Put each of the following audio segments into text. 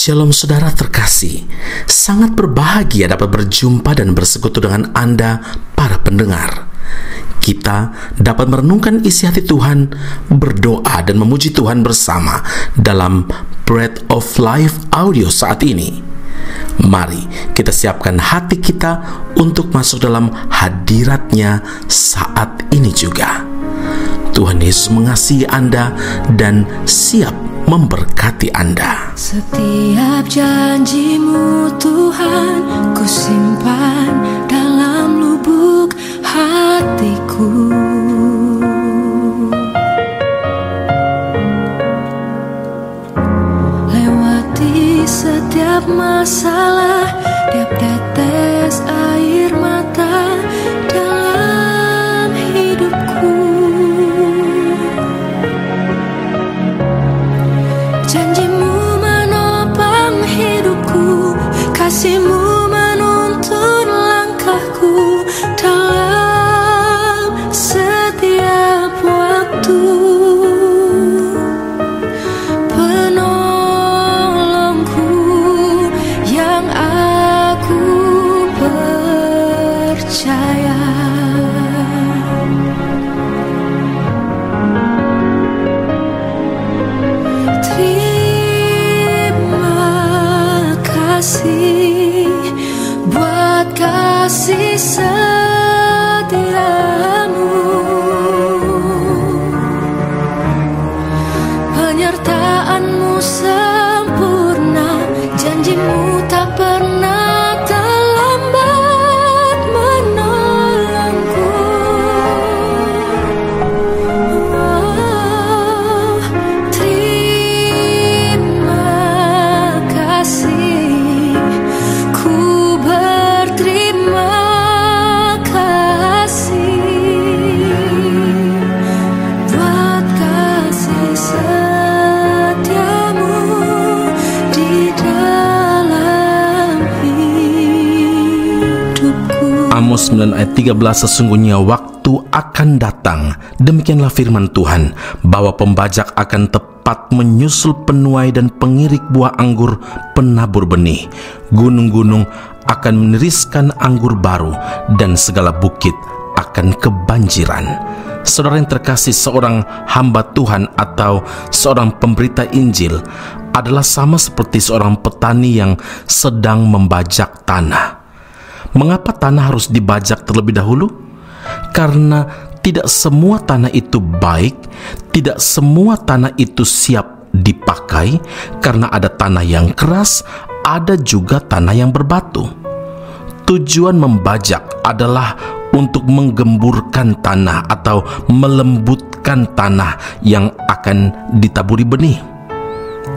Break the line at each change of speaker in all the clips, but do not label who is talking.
Shalom saudara terkasih, sangat berbahagia dapat berjumpa dan bersekutu dengan Anda para pendengar. Kita dapat merenungkan isi hati Tuhan, berdoa dan memuji Tuhan bersama dalam Bread of Life audio saat ini. Mari kita siapkan hati kita untuk masuk dalam hadirat-Nya saat ini juga. Tuhan Yesus mengasihi Anda dan siap memberkati Anda.
Setiap janji-Mu Tuhan, ku simpan dalam lubuk hatiku. Lewati setiap masalah, tiap tetes air mata dalam hidupku. Janji-Mu menopang hidupku, kasih-Mu menuntun langkahku dalam setiap waktu. Penolongku yang aku percaya. Buat kasih setia-Mu, penyertaan-Mu sempurna, janji-Mu tak pernah terlambat menolongku. Terima kasih.
Amos 9 ayat 13, sesungguhnya waktu akan datang, demikianlah firman Tuhan, bahwa pembajak akan tepat menyusul penuai dan pengirik buah anggur penabur benih. Gunung-gunung akan meniriskan anggur baru dan segala bukit akan kebanjiran. Saudara yang terkasih, seorang hamba Tuhan atau seorang pemberita Injil adalah sama seperti seorang petani yang sedang membajak tanah. Mengapa tanah harus dibajak terlebih dahulu? Karena tidak semua tanah itu baik, tidak semua tanah itu siap dipakai, karena ada tanah yang keras, ada juga tanah yang berbatu. Tujuan membajak adalah untuk menggemburkan tanah atau melembutkan tanah yang akan ditaburi benih.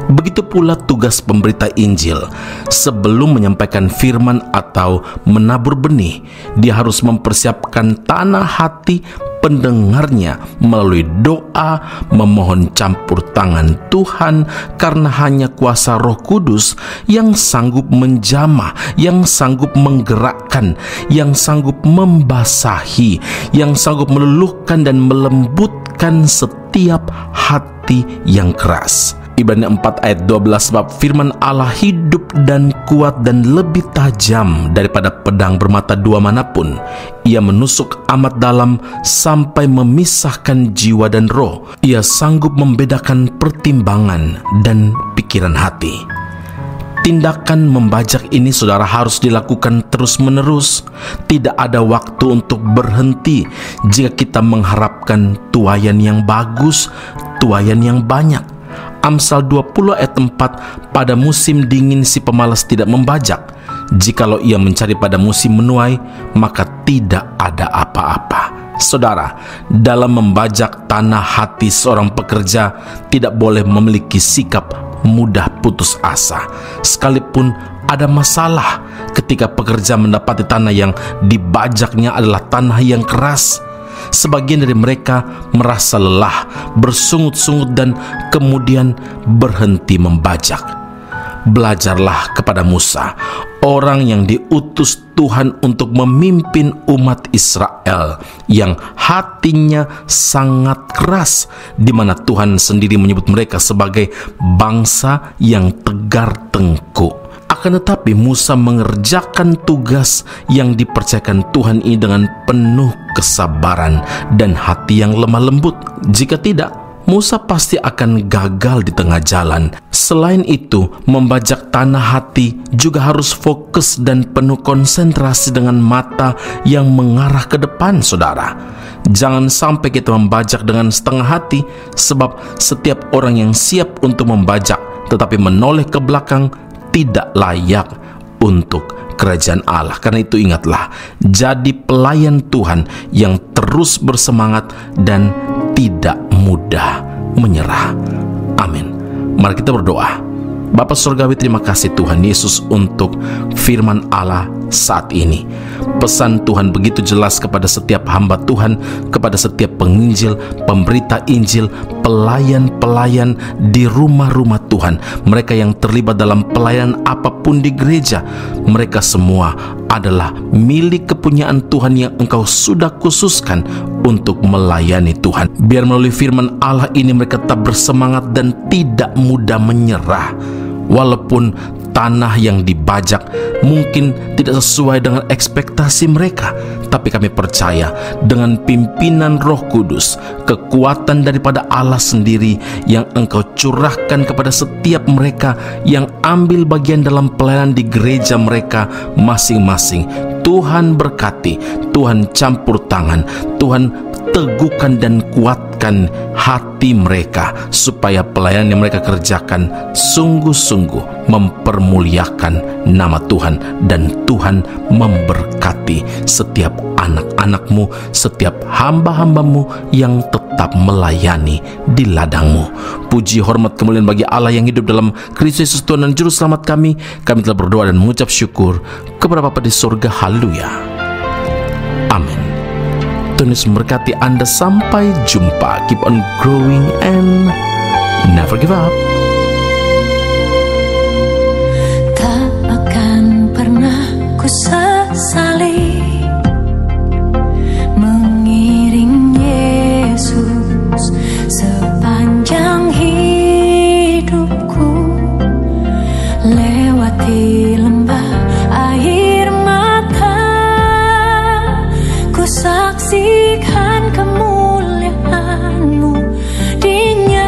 Begitu pula tugas pemberita Injil. Sebelum menyampaikan firman atau menabur benih, dia harus mempersiapkan tanah hati pendengarnya melalui doa, memohon campur tangan Tuhan, karena hanya kuasa Roh Kudus yang sanggup menjamah, yang sanggup menggerakkan, yang sanggup membasahi, yang sanggup meluluhkan dan melembutkan setiap hati yang keras. Ibrani 4 ayat 12, sebab firman Allah hidup dan kuat dan lebih tajam daripada pedang bermata dua manapun. Ia menusuk amat dalam sampai memisahkan jiwa dan roh. Ia sanggup membedakan pertimbangan dan pikiran hati. Tindakan membajak ini, saudara, harus dilakukan terus-menerus. Tidak ada waktu untuk berhenti jika kita mengharapkan tuaian yang bagus, tuaian yang banyak. Amsal 20 ayat 4, pada musim dingin si pemalas tidak membajak. Jikalau ia mencari pada musim menuai, maka tidak ada apa-apa. Saudara, dalam membajak tanah hati seorang pekerja, tidak boleh memiliki sikap mudah putus asa. Sekalipun ada masalah ketika pekerja mendapati tanah yang dibajaknya adalah tanah yang keras, sebagian dari mereka merasa lelah, bersungut-sungut dan kemudian berhenti membajak. Belajarlah kepada Musa, orang yang diutus Tuhan untuk memimpin umat Israel, yang hatinya sangat keras, di mana Tuhan sendiri menyebut mereka sebagai bangsa yang tegar tengkuk. Akan tetapi Musa mengerjakan tugas yang dipercayakan Tuhan ini dengan penuh kesabaran dan hati yang lemah lembut. Jika tidak, Musa pasti akan gagal di tengah jalan. Selain itu, membajak tanah hati juga harus fokus dan penuh konsentrasi dengan mata yang mengarah ke depan, saudara. Jangan sampai kita membajak dengan setengah hati, sebab setiap orang yang siap untuk membajak tetapi menoleh ke belakang tidak layak untuk kerajaan Allah. Karena itu ingatlah, jadi pelayan Tuhan yang terus bersemangat dan tidak mudah menyerah. Amin. Mari kita berdoa. Bapa Surgawi, terima kasih Tuhan Yesus untuk firman Allah saat ini. Pesan Tuhan begitu jelas kepada setiap hamba Tuhan, kepada setiap penginjil, pemberita Injil, pelayan-pelayan di rumah-rumah Tuhan, mereka yang terlibat dalam pelayanan apapun di gereja. Mereka semua adalah milik kepunyaan Tuhan yang Engkau sudah khususkan untuk melayani Tuhan. Biar melalui firman Allah ini mereka tetap bersemangat dan tidak mudah menyerah. Walaupun tanah yang dibajak mungkin tidak sesuai dengan ekspektasi mereka, tapi kami percaya dengan pimpinan Roh Kudus, kekuatan daripada Allah sendiri yang Engkau curahkan kepada setiap mereka yang ambil bagian dalam pelayanan di gereja mereka masing-masing. Tuhan berkati, Tuhan campur tangan, Tuhan teguhkan dan kuatkan hati mereka, supaya pelayanan yang mereka kerjakan sungguh-sungguh mempermuliakan nama Tuhan, dan Tuhan memberkati setiap anak-anak-Mu, setiap hamba-hamba-Mu yang tetap melayani di ladang-Mu. Puji, hormat, kemuliaan bagi Allah yang hidup dalam Kristus Yesus Tuhan dan Juru Selamat kami. Kami telah berdoa dan mengucap syukur kepada Bapa di surga. Haleluya. Amin. Tuhan Yesus memberkati Anda. Sampai jumpa. Keep on growing and never give up.
Tak akan pernah ku sesali mengiring Yesus sepanjang hidupku, lewati lembah air mata, ku saksikan kemuliaan-Mu dinyatakan.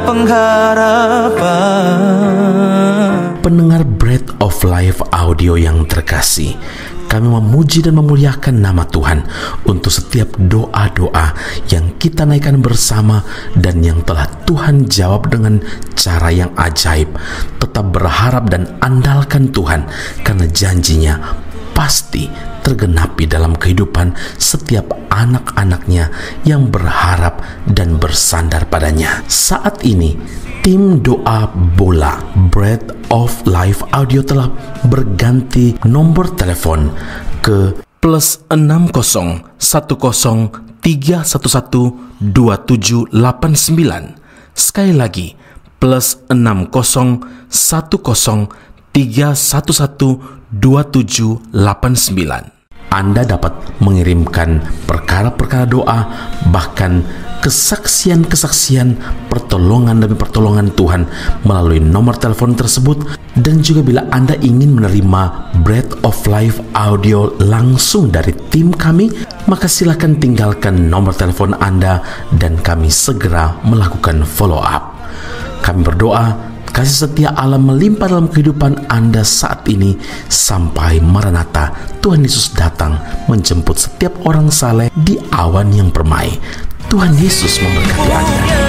pengharapan.
Pendengar Bread of Life audio yang terkasih, kami memuji dan memuliakan nama Tuhan untuk setiap doa-doa yang kita naikkan bersama dan yang telah Tuhan jawab dengan cara yang ajaib. Tetap berharap dan andalkan Tuhan, karena janjinya pasti tergenapi dalam kehidupan setiap anak-anaknya yang berharap dan bersandar padanya. Saat ini, tim doa bola Bread of Life audio telah berganti nomor telepon ke +60 10 311 2789. Sekali lagi, +60 10 311 2789. Anda dapat mengirimkan perkara-perkara doa, bahkan kesaksian-kesaksian, pertolongan demi pertolongan Tuhan melalui nomor telepon tersebut. Dan juga bila Anda ingin menerima Bread of Life audio langsung dari tim kami, maka silakan tinggalkan nomor telepon Anda dan kami segera melakukan follow up. Kami berdoa kasih setia Allah melimpah dalam kehidupan Anda saat ini sampai Maranatha, Tuhan Yesus datang menjemput setiap orang saleh di awan yang permai. Tuhan Yesus memberkati Anda.